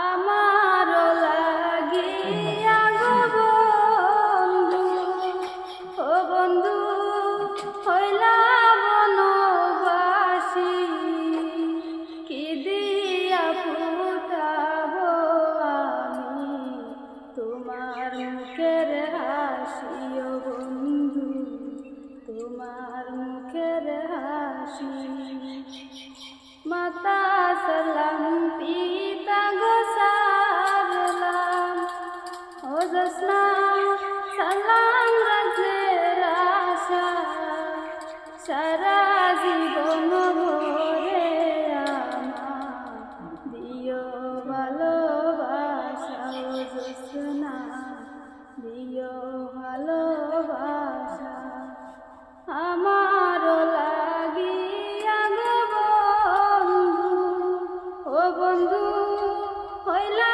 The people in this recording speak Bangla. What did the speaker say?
আমারও লাগিয়া গো বন্ধু, ও বন্ধু হইলা বনবাসী, কি দিয়া ফুটাবো আমি তোমার মুখের হাসি, ও বন্ধু তোমার মুখের হাসি। মাতা সালাম পিতা গো সালাম, ও জোৎস্না সালাম রাজ্যের আশা, সারা জীবন ভরে আমার দিও ভালোবাসা, ও জোৎস্না দিও ভালোবাসা। আমারও লাগিয়া গো বন্ধু, ও বন্ধু হইলা